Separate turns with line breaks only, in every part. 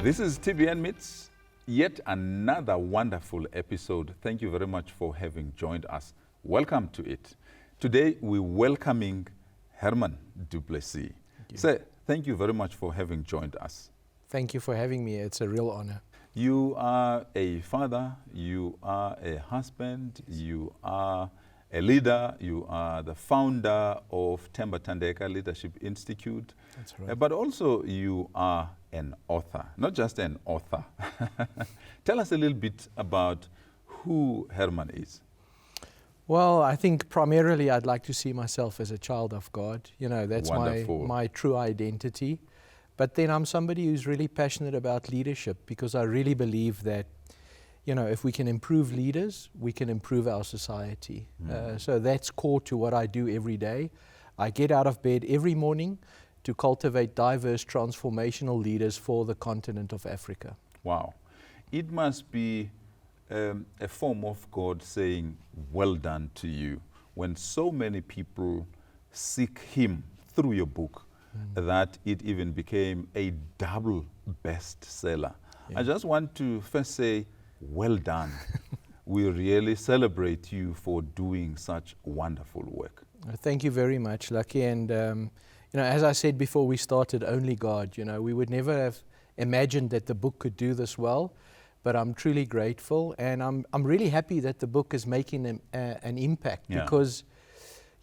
This is TBN Meets, yet another wonderful episode. Thank you very much for having joined us. Welcome to it. Today we're welcoming Hermann du Plessis. Sir, thank you very much for having joined us.
Thank you for having me. It's a real honor.
You are a father, you are a husband, you are a leader, you are the founder of Themba Thandeka Leadership Institute.
That's right.
But also you are an author, not just an author. Tell us a little bit about who Hermann is.
Well, I think primarily I'd like to see myself as a child of God. You know, that's my true identity. But then I'm somebody who's really passionate about leadership, because I really believe that, you know, if we can improve leaders, we can improve our society. So that's core to what I do every day. I get out of bed every morning to cultivate diverse transformational leaders for the continent of Africa.
Wow. It must be a form of God saying, well done to you, when so many people seek Him through your book, that it even became a double bestseller. Yeah. I just want to first say, well done. We really celebrate you for doing such wonderful work.
Thank you very much, Lucky. And you know, as I said before we started, only God. You know, we would never have imagined that the book could do this well. But I'm truly grateful, and I'm really happy that the book is making an impact. Yeah. Because,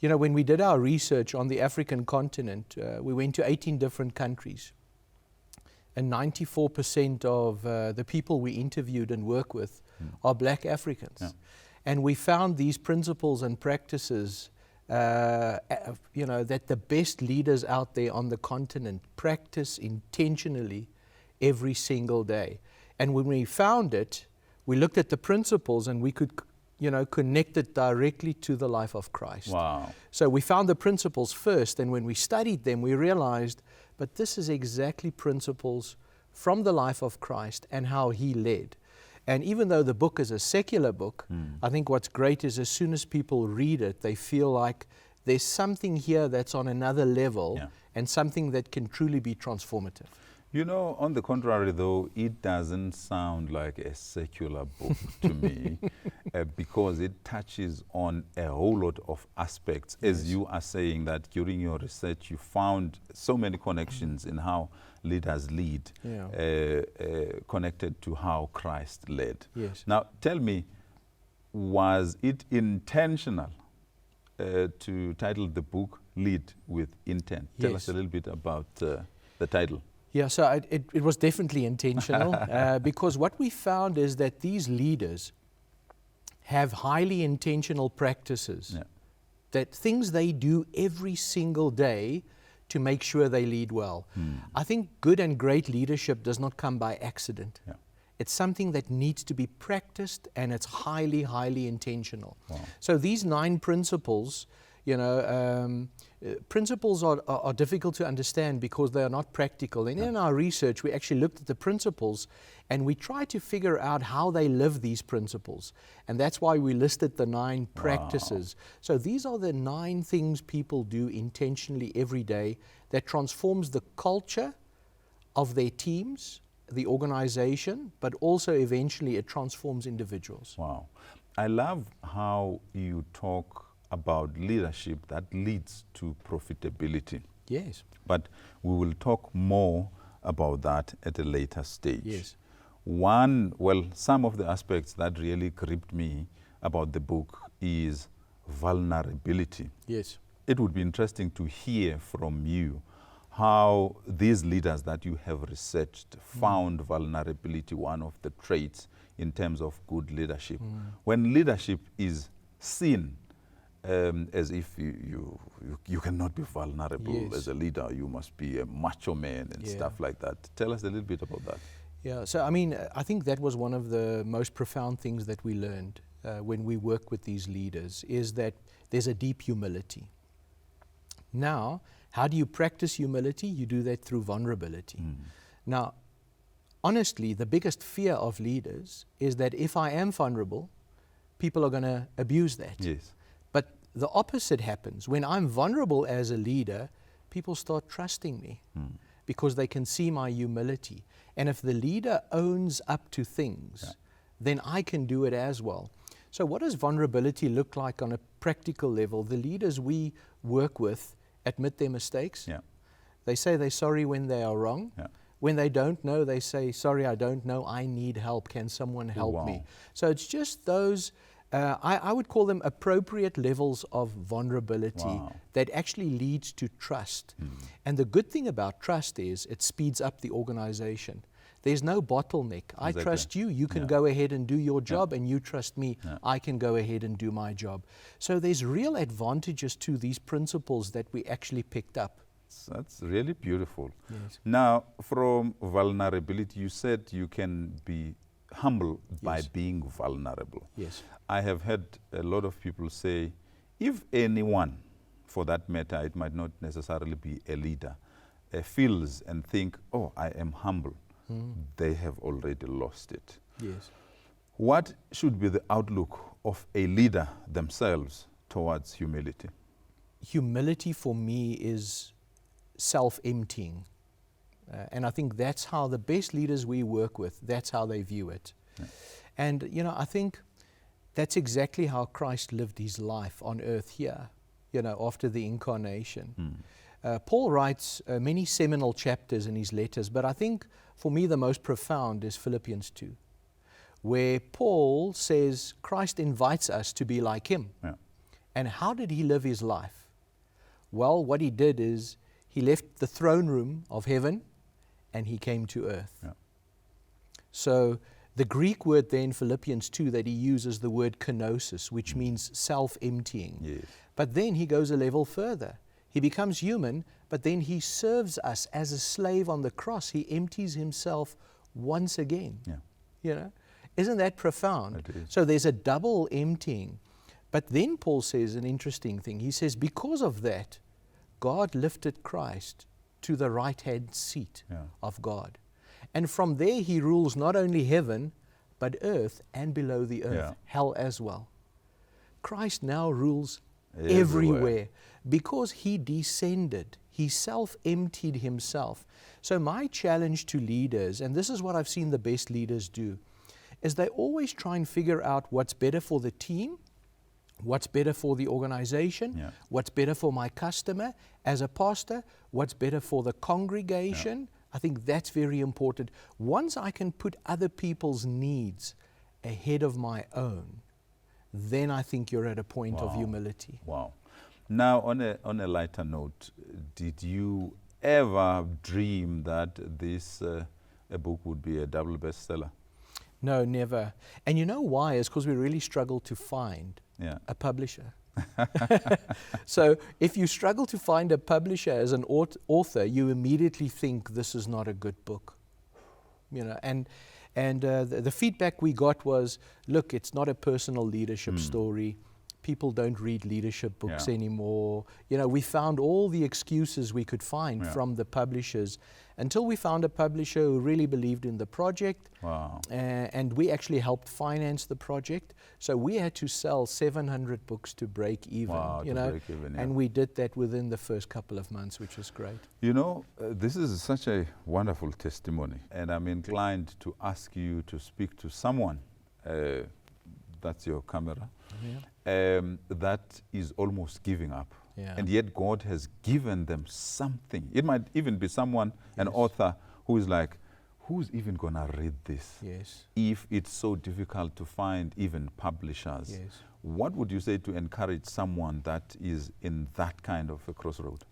you know, when we did our research on the African continent, we went to 18 different countries. And 94% of the people we interviewed and work with are Black Africans. Yeah. And we found these principles and practices, you know, that the best leaders out there on the continent practice intentionally every single day. And when we found it, we looked at the principles and we could, you know, connect it directly to the life of Christ.
Wow.
So we found the principles first, and when we studied them, we realized, but this is exactly principles from the life of Christ and how He led. And even though the book is a secular book, I think what's great is as soon as people read it, they feel like there's something here that's on another level, and something that can truly be transformative.
You know, on the contrary, though, it doesn't sound like a secular book to me, because it touches on a whole lot of aspects. As you are saying that during your research, you found so many connections in how leaders lead, connected to how Christ led.
Yes.
Now, tell me, was it intentional to title the book Lead with Intent? Tell us a little bit about the title.
Yeah, so it was definitely intentional, because what we found is that these leaders have highly intentional practices, that things they do every single day to make sure they lead well. I think good and great leadership does not come by accident. It's something that needs to be practiced, and it's highly, highly intentional. Wow. So these 9 principles, you know, principles are difficult to understand because they are not practical. And in our research, we actually looked at the principles and we tried to figure out how they live these principles. And that's why we listed the 9 practices. So these are the 9 things people do intentionally every day that transforms the culture of their teams, the organization, but also eventually it transforms individuals.
Wow. I love how you talk about leadership that leads to profitability.
Yes.
But we will talk more about that at a later stage.
Yes.
Some of the aspects that really gripped me about the book is vulnerability.
Yes.
It would be interesting to hear from you how these leaders that you have researched found vulnerability one of the traits in terms of good leadership. When leadership is seen as if you cannot be vulnerable as a leader, you must be a macho man and stuff like that. Tell us a little bit about that.
Yeah, so I mean, I think that was one of the most profound things that we learned when we work with these leaders, is that there's a deep humility. Now, how do you practice humility? You do that through vulnerability. Now, honestly, the biggest fear of leaders is that if I am vulnerable, people are going to abuse that.
Yes.
But the opposite happens. When I'm vulnerable as a leader, people start trusting me. because they can see my humility. And if the leader owns up to things, then I can do it as well. So what does vulnerability look like on a practical level? The leaders we work with admit their mistakes.
Yeah.
They say they're sorry when they are wrong.
Yeah.
When they don't know, they say, sorry, I don't know, I need help. Can someone help me? So it's just those, I would call them appropriate levels of vulnerability that actually leads to trust. And the good thing about trust is it speeds up the organization. There's no bottleneck. I trust you. You can go ahead and do your job, and you trust me. I can go ahead and do my job. So there's real advantages to these principles that we actually picked up.
That's really beautiful.
Yes.
Now, from vulnerability, you said you can be humble by being vulnerable.
Yes.
I have heard a lot of people say, if anyone, for that matter, it might not necessarily be a leader, feels and think, oh, I am humble, they have already lost it.
Yes.
What should be the outlook of a leader themselves towards humility?
Humility for me is self-emptying. And I think that's how the best leaders we work with, that's how they view it. And, you know, I think that's exactly how Christ lived his life on earth here, you know, after the incarnation. Paul writes many seminal chapters in his letters, but I think for me the most profound is Philippians 2, where Paul says Christ invites us to be like him. And how did he live his life? Well, what he did is he left the throne room of heaven and he came to earth. So the Greek word there in Philippians 2 that he uses the word kenosis, which means self-emptying. But then he goes a level further. He becomes human, but then he serves us as a slave on the cross. He empties himself once again. You know, isn't that profound?
It is.
So there's a double emptying. But then Paul says an interesting thing. He says, because of that, God lifted Christ to the right-hand seat of God. And from there he rules not only heaven, but earth and below the earth, hell as well. Christ now rules everywhere because he descended. He self-emptied himself. So my challenge to leaders, and this is what I've seen the best leaders do, is they always try and figure out what's better for the team, what's better for the organization, what's better for my customer as a pastor, what's better for the congregation. I think that's very important. Once I can put other people's needs ahead of my own, then I think you're at a point of humility.
Now, on a lighter note, did you ever dream that this a book would be a double bestseller?
No, never. And you know why? It's because we really struggled to find a publisher. So if you struggle to find a publisher as an author, you immediately think this is not a good book. You know, and the feedback we got was, look, it's not a personal leadership story. People don't read leadership books anymore. You know, we found all the excuses we could find from the publishers until we found a publisher who really believed in the project. And we actually helped finance the project. So we had to sell 700 books to break even, you know, and we did that within the first couple of months, which was great.
You know, this is such a wonderful testimony, and I'm inclined to ask you to speak to someone, that's your camera, that is almost giving up. And yet God has given them something. It might even be someone, an author, who is like, who's even going to read this? If it's so difficult to find even publishers. What would you say to encourage someone that is in that kind of a crossroad?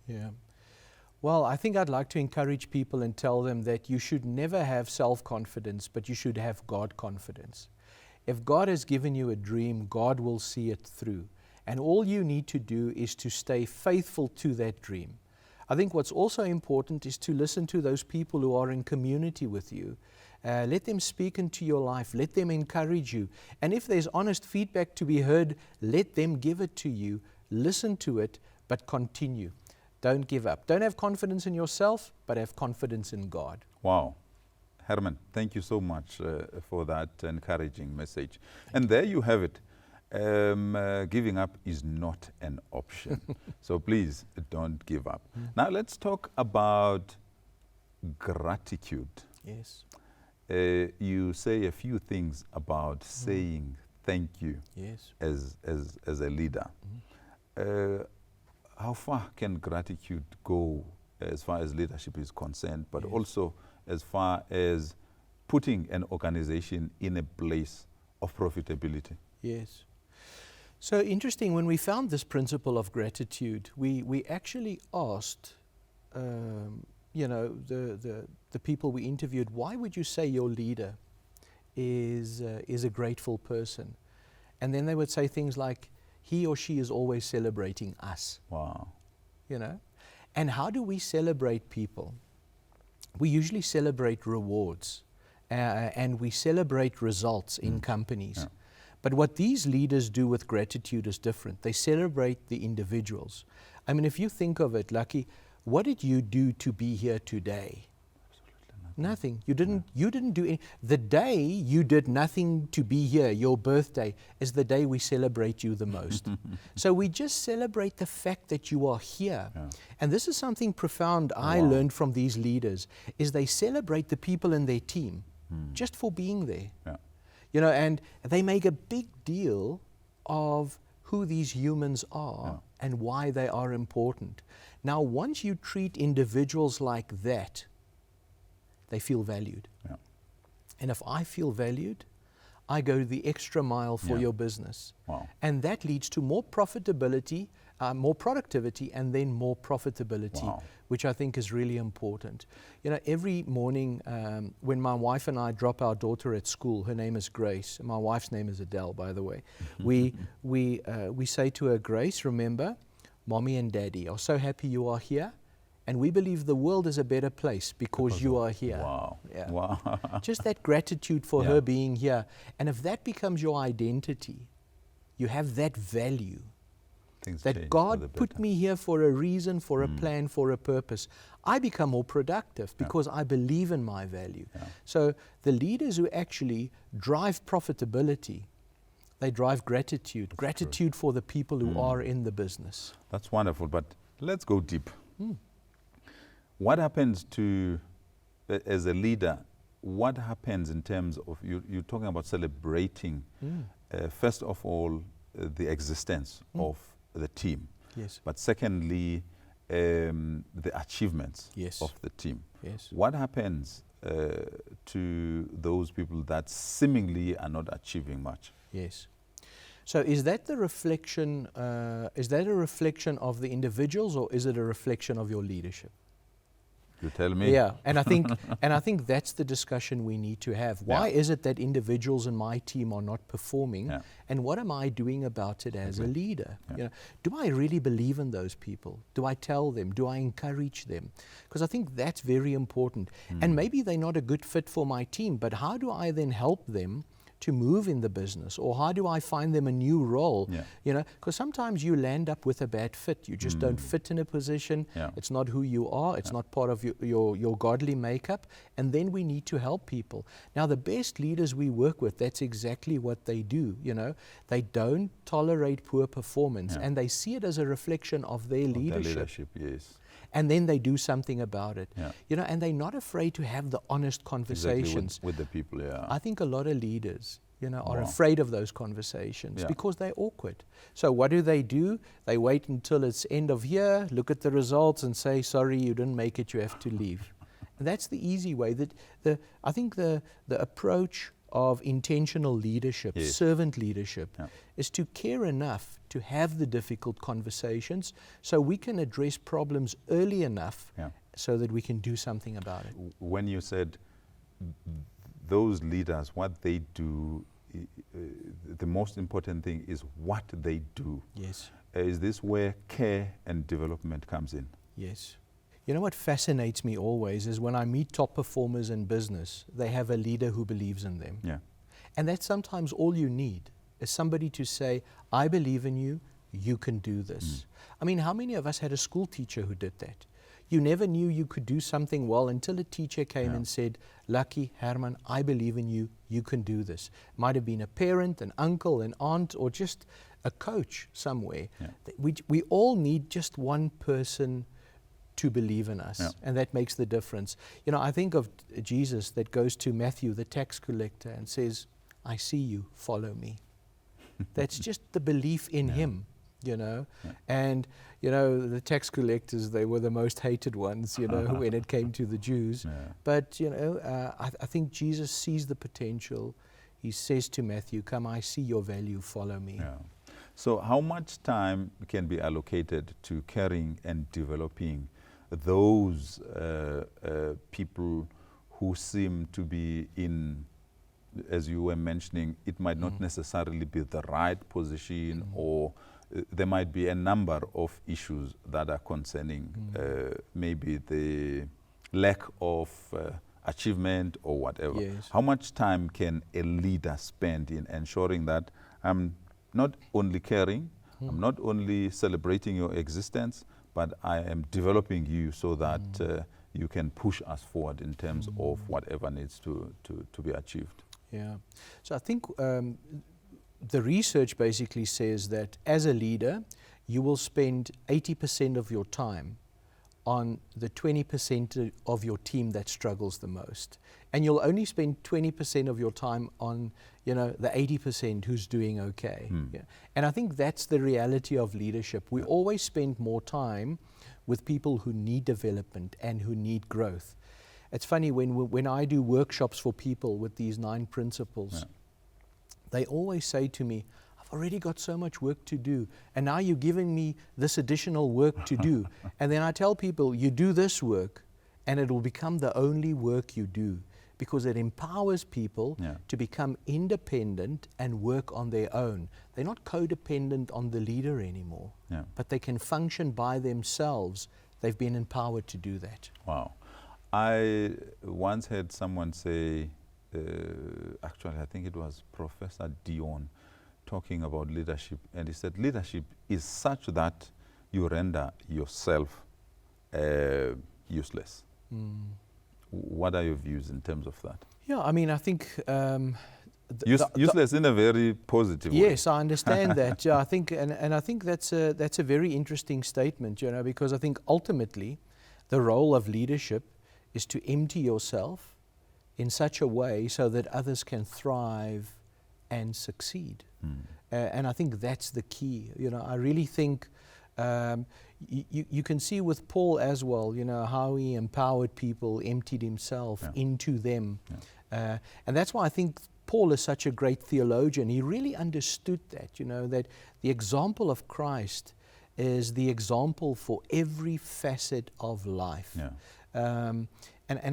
Well, I think I'd like to encourage people and tell them that you should never have self-confidence, but you should have God confidence. If God has given you a dream, God will see it through. And all you need to do is to stay faithful to that dream. I think what's also important is to listen to those people who are in community with you. Let them speak into your life. Let them encourage you. And if there's honest feedback to be heard, let them give it to you. Listen to it, but continue. Don't give up. Don't have confidence in yourself, but have confidence in God.
Wow. Hermann, thank you so much for that encouraging message. And there you have it. Giving up is not an option. So please don't give up. Now let's talk about gratitude.
Yes.
You say a few things about saying thank you
Yes.
as a leader. How far can gratitude go as far as leadership is concerned, but
Yes.
also as far as putting an organization in a place of profitability?
Yes. So interesting, when we found this principle of gratitude, we actually asked, the people we interviewed, why would you say your leader is a grateful person? And then they would say things like, he or she is always celebrating us.
Wow.
And how do we celebrate people? We usually celebrate rewards, and we celebrate results in companies.
Yeah.
But what these leaders do with gratitude is different. They celebrate the individuals. I mean, if you think of it, Lucky, what did you do to be here today? Nothing. You didn't do any. The day you did nothing to be here, your birthday, is the day we celebrate you the most. So we just celebrate the fact that you are here.
Yeah.
And this is something profound I
Wow.
learned from these leaders, is they celebrate the people in their team just for being there.
Yeah.
And they make a big deal of who these humans are and why they are important. Now, once you treat individuals like that, they feel valued.
Yeah.
And if I feel valued, I go the extra mile for
Yeah.
your business.
Wow.
And that leads to more profitability, more productivity, and then more profitability,
Wow.
which I think is really important. Every morning when my wife and I drop our daughter at school, her name is Grace, and my wife's name is Adele, by the way, we say to her, Grace, remember, Mommy and Daddy are so happy you are here, and we believe the world is a better place because you are here.
Wow.
Yeah.
Wow.
Just that gratitude for
Yeah.
her being here. And if that becomes your identity, you have that value,
Things change
that
for the
God put
better.
me here for a reason, for a plan, for a purpose. I become more productive because I believe in my value.
Yeah.
So the leaders who actually drive profitability, they drive gratitude. Gratitude for the people who are in the business.
That's wonderful, but let's go deep. What happens to, as a leader, what happens in terms of, you're talking about celebrating, first of all, the existence of the team.
Yes.
But secondly, the achievements
Yes.
of the team.
Yes.
What happens to those people that seemingly are not achieving much?
Yes. So is that the reflection, is that a reflection of the individuals, or is it a reflection of your leadership?
You tell me.
Yeah, and I think that's the discussion we need to have. Why is it that individuals in my team are not performing,
Yeah.
and what am I doing about it as a leader?
Yeah.
Do I really believe in those people? Do I tell them? Do I encourage them? Because I think that's very important. And maybe they're not a good fit for my team, but how do I then help them to move in the business, or how do I find them a new role?
Yeah.
Because sometimes you land up with a bad fit. You just don't fit in a position.
Yeah.
It's not who you are. It's not part of your godly makeup. And then we need to help people. Now, the best leaders we work with, that's exactly what they do. They don't tolerate poor performance, and they see it as a reflection of their leadership.
Yes.
And then they do something about it.
Yeah.
And they're not afraid to have the honest conversations.
Exactly, with the people, yeah.
I think a lot of leaders, are
Wow.
afraid of those conversations
Yeah.
because they're awkward. So what do? They wait until it's end of year, look at the results and say, sorry, you didn't make it, you have to leave. And that's the easy way. I think the approach of intentional leadership,
Yes.
servant leadership,
Yeah.
is to care enough to have the difficult conversations so we can address problems early enough
Yeah.
so that we can do something about it.
When you said those leaders, what they do, the most important thing is what they do.
Yes.
Is this where care and development comes in?
Yes. You know what fascinates me always is when I meet top performers in business, they have a leader who believes in them.
Yeah.
And that's sometimes all you need, is somebody to say, I believe in you, you can do this. I mean, how many of us had a school teacher who did that? You never knew you could do something well until a teacher came and said, Lucky, Hermann, I believe in you, you can do this. Might have been a parent, an uncle, an aunt, or just a coach somewhere.
Yeah.
We all need just one person to believe in us. And that makes the difference. You know, I think of Jesus that goes to Matthew, the tax collector, and says, I see you, follow me. That's just the belief in him, you know. And, you know, the tax collectors, they were the most hated ones, you know, when it came to the Jews. But, you know, I think Jesus sees the potential. He says to Matthew, come, I see your value, follow me.
So how much time can be allocated to caring and developing those people who seem to be in, as you were mentioning, it might not necessarily be the right position, or there might be a number of issues that are concerning maybe the lack of achievement or whatever. How much time can a leader spend in ensuring that I'm not only caring, I'm not only celebrating your existence, but I am developing you so that you can push us forward in terms of whatever needs to be achieved?
So I think the research basically says that as a leader, you will spend 80% of your time on the 20% of your team that struggles the most. And you'll only spend 20% of your time on, you know, the 80% who's doing okay. And I think that's the reality of leadership. We always spend more time with people who need development and who need growth. It's funny, when I do workshops for people with these 9 principles, they always say to me, I've already got so much work to do, and now you're giving me this additional work to do. And then I tell people, you do this work, and it will become the only work you do, because it empowers people to become independent and work on their own. They're not codependent on the leader anymore, but they can function by themselves. They've been empowered to do that.
Wow. I once heard someone say, actually I think it was Professor Dion, talking about leadership, and he said leadership is such that you render yourself useless. What are your views in terms of that?
Yeah, I mean, I think
useless in a very positive way.
Yes, I understand that. I think, and I think that's a very interesting statement, you know, because I think ultimately the role of leadership is to empty yourself in such a way so that others can thrive and succeed. And I think that's the key. You know, I really think you can see with Paul as well, you know, how he empowered people, emptied himself into them. And that's why I think Paul is such a great theologian. He really understood that, you know, that the example of Christ is the example for every facet of life. And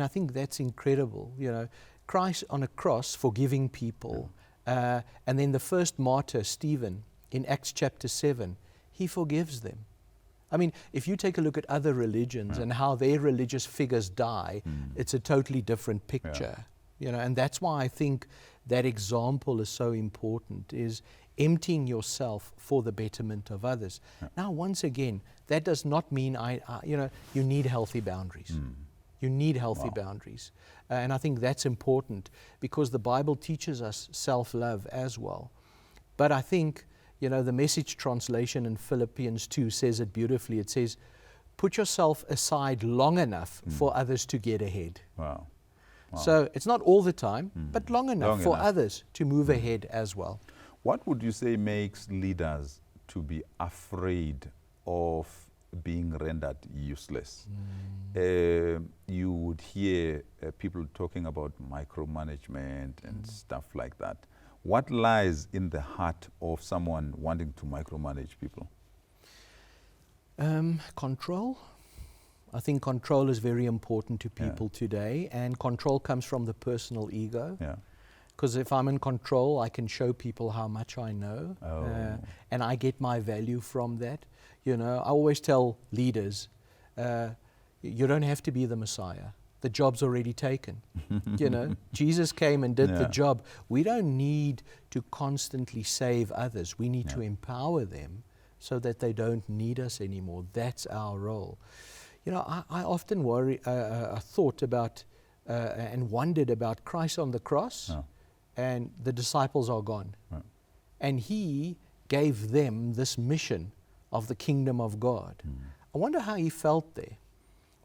I think that's incredible, you know. Christ on a cross forgiving people. And then the first martyr, Stephen, in Acts chapter 7, he forgives them. I mean, if you take a look at other religions and how their religious figures die, it's a totally different picture. You know, and that's why I think that example is so important, is emptying yourself for the betterment of others. Now, once again, that does not mean you know, you need healthy boundaries. You need healthy boundaries. And I think that's important because the Bible teaches us self-love as well. But I think, you know, the Message translation in Philippians 2 says it beautifully. It says, put yourself aside long enough for others to get ahead. So it's not all the time, but long enough for others to move ahead as well.
What would you say makes leaders to be afraid of being rendered useless? You would hear people talking about micromanagement and stuff like that. What lies in the heart of someone wanting to micromanage people?
Control. I think control is very important to people today, and control comes from the personal ego. Because if I'm in control, I can show people how much I know, and I get my value from that. You know, I always tell leaders, you don't have to be the Messiah. The job's already taken. You know, Jesus came and did the job. We don't need to constantly save others. We need to empower them so that they don't need us anymore. That's our role. You know, I often thought about and wondered about Christ on the cross, and the disciples are gone. And he gave them this mission of the kingdom of God. I wonder how he felt there.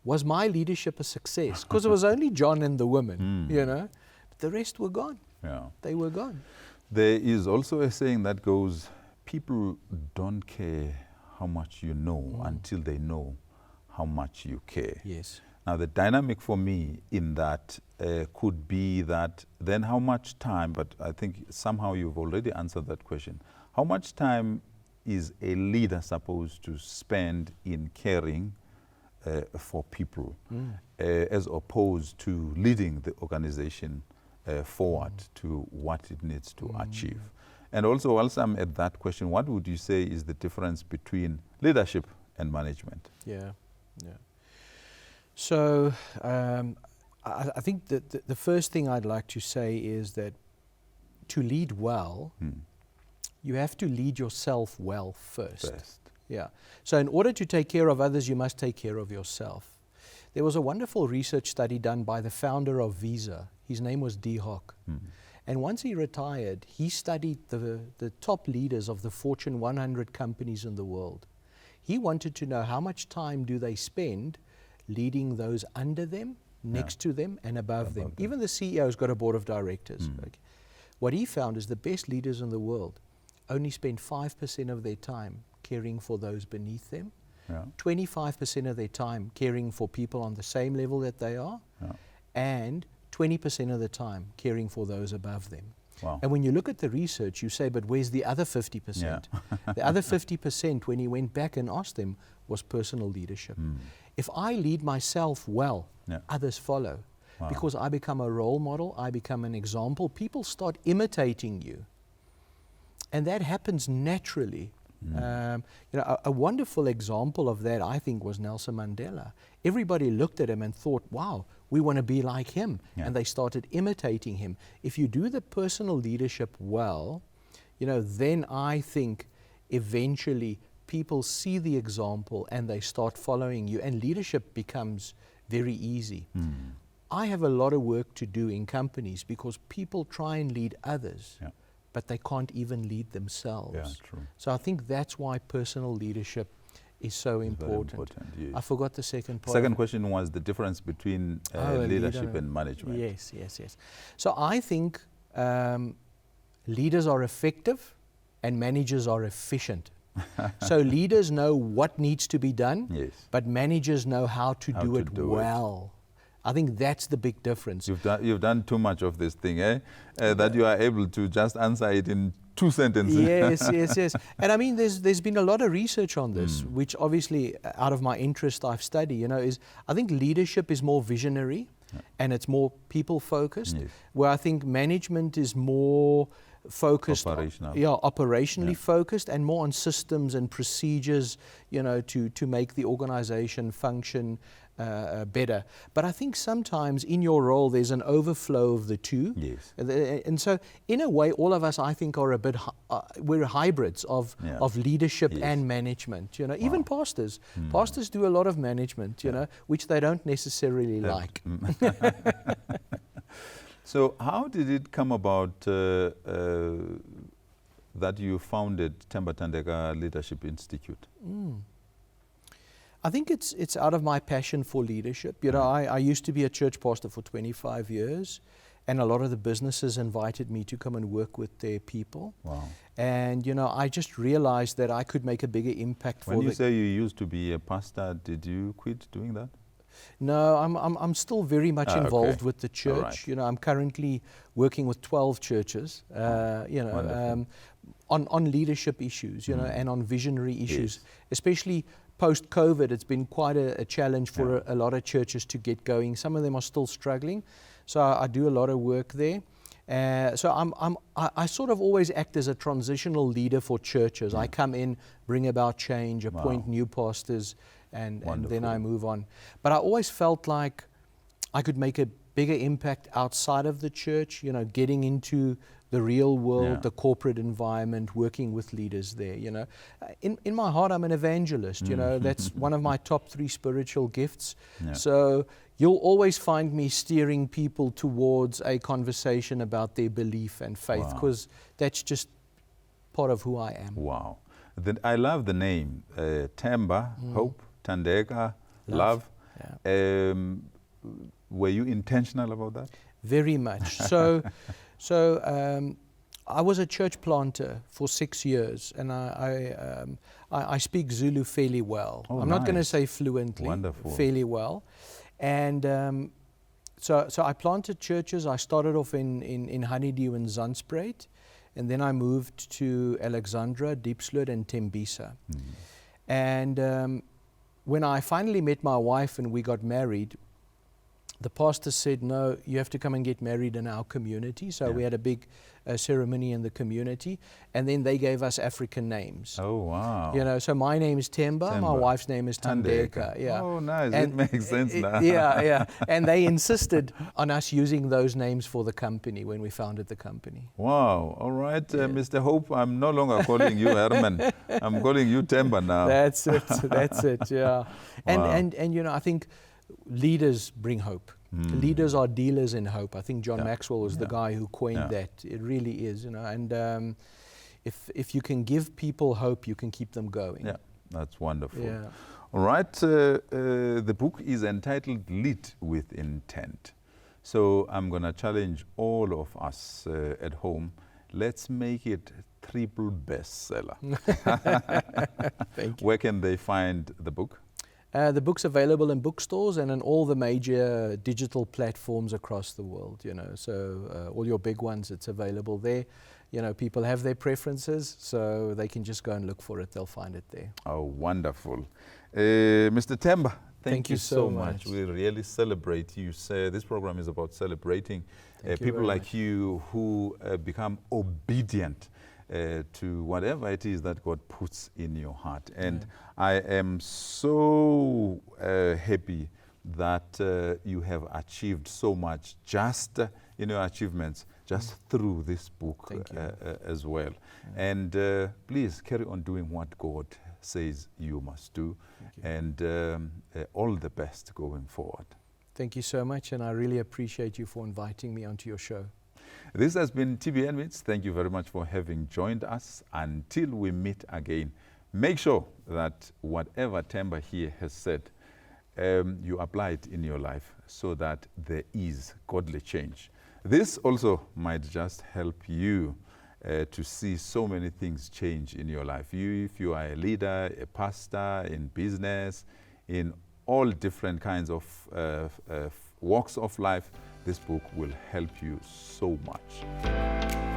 was my leadership a success? Because it was only John and the women, you know. But the rest were gone.
Yeah.
They were gone.
There is also a saying that goes, people don't care how much you know until they know how much you care.
Yes.
Now the dynamic for me in that could be that then how much time, but I think somehow you've already answered that question. How much time is a leader supposed to spend in caring for people as opposed to leading the organization forward to what it needs to achieve? And also, whilst I'm at that question, what would you say is the difference between leadership and management?
Yeah, yeah. So I think that the first thing I'd like to say is that to lead well, you have to lead yourself well first. Yeah. So in order to take care of others, you must take care of yourself. There was a wonderful research study done by the founder of Visa. His name was D. Hock. And once he retired, he studied the top leaders of the Fortune 100 companies in the world. He wanted to know how much time do they spend leading those under them, next to them, and above them. Even the CEO's got a board of directors. Okay. What he found is the best leaders in the world only spend 5% of their time caring for those beneath them, 25% of their time caring for people on the same level that they are, and 20% of the time caring for those above them.
Wow.
And when you look at the research, you say, but where's the other 50%? The other 50%, when he went back and asked them, was personal leadership. If I lead myself well, others follow. Because I become a role model, I become an example, people start imitating you. And that happens naturally. You know, a wonderful example of that, I think, was Nelson Mandela. Everybody looked at him and thought, wow, we want to be like him. And they started imitating him. If you do the personal leadership well, you know, then I think eventually people see the example and they start following you, and leadership becomes very easy. I have a lot of work to do in companies because people try and lead others, but they can't even lead themselves. So I think that's why personal leadership is so important.
Yes.
I forgot the second part.
Second question was the difference between leadership and management.
Yes, yes, yes. So I think leaders are effective and managers are efficient. So leaders know what needs to be done, but managers know how to do it well. I think that's the big difference.
You've done too much of this thing, that you are able to just answer it in 2 sentences.
Yes, yes, yes. And I mean, there's been a lot of research on this, which obviously, out of my interest, I've studied. You know, I think leadership is more visionary, and it's more people-focused. Where I think management is more focused, operationally focused, and more on systems and procedures, you know, to make the organization function better. But I think sometimes in your role there's an overflow of the two. And so in a way all of us, I think, are a bit we're hybrids of leadership and management. You know, even pastors do a lot of management, you know, which they don't necessarily like.
So how did it come about that you founded Themba Thandeka Leadership Institute?
I think it's out of my passion for leadership. You know, I used to be a church pastor for 25 years, and a lot of the businesses invited me to come and work with their people. And, you know, I just realized that I could make a bigger impact for
When you say you used to be a pastor, did you quit doing that?
No, I'm still very much involved with the church. You know, I'm currently working with 12 churches, you know, on leadership issues, you know, and on visionary issues, especially post-COVID. It's been quite a challenge for a lot of churches to get going. Some of them are still struggling. So I do a lot of work there. So I sort of always act as a transitional leader for churches. I come in, bring about change, appoint new pastors, and then I move on. But I always felt like I could make a bigger impact outside of the church, you know, getting into the real world, the corporate environment, working with leaders there, you know. In my heart, I'm an evangelist, you know. That's one of my top 3 spiritual gifts. So you'll always find me steering people towards a conversation about their belief and faith, because that's just part of who I am.
I love the name, Themba, hope, Thandeka, love. Were you intentional about that?
Very much. I was a church planter for 6 years, and I speak Zulu fairly well.
Oh,
I'm not going to
nice.
say fluently,
Wonderful.
fairly well. And so I planted churches. I started off in Honeydew and Zandspruit, and then I moved to Alexandra, Diepsloot, and Tembisa. And when I finally met my wife and we got married, the pastor said, no, you have to come and get married in our community. So we had a big ceremony in the community, and then they gave us African names.
Oh, wow.
You know, so my name is Temba, my wife's name is Tandeka. Yeah.
Oh, nice.
And
it makes sense now.
Yeah. And they insisted on us using those names for the company when we founded the company.
Wow. All right, Mr. Hope, I'm no longer calling you Hermann. I'm calling you Temba now.
That's it, yeah.
Wow.
And you know, I think leaders bring hope. Leaders are dealers in hope. I think John Maxwell was the guy who coined that. It really is, you know. And if you can give people hope, you can keep them going.
Yeah, that's wonderful.
Yeah.
All right, the book is entitled Lead with Intent. So I'm going to challenge all of us at home. Let's make it triple bestseller.
Thank you.
Where can they find the book?
The book's available in bookstores and in all the major digital platforms across the world, you know. So all your big ones, it's available there. You know, people have their preferences, so they can just go and look for it. They'll find it there.
Oh, wonderful. Mr. Temba, thank you so much.
much.
We really celebrate you. This program is about celebrating people like you who become obedient to whatever it is that God puts in your heart. And I am so happy that you have achieved so much just in your achievements, just through this book as well. And please carry on doing what God says you must do. And all the best going forward.
Thank you so much, and I really appreciate you for inviting me onto your show.
This has been TBN Meets. Thank you very much for having joined us. Until we meet again, make sure that whatever Temba here has said, you apply it in your life so that there is godly change. This also might just help you to see so many things change in your life. If you are a leader, a pastor, in business, in all different kinds of walks of life, this book will help you so much.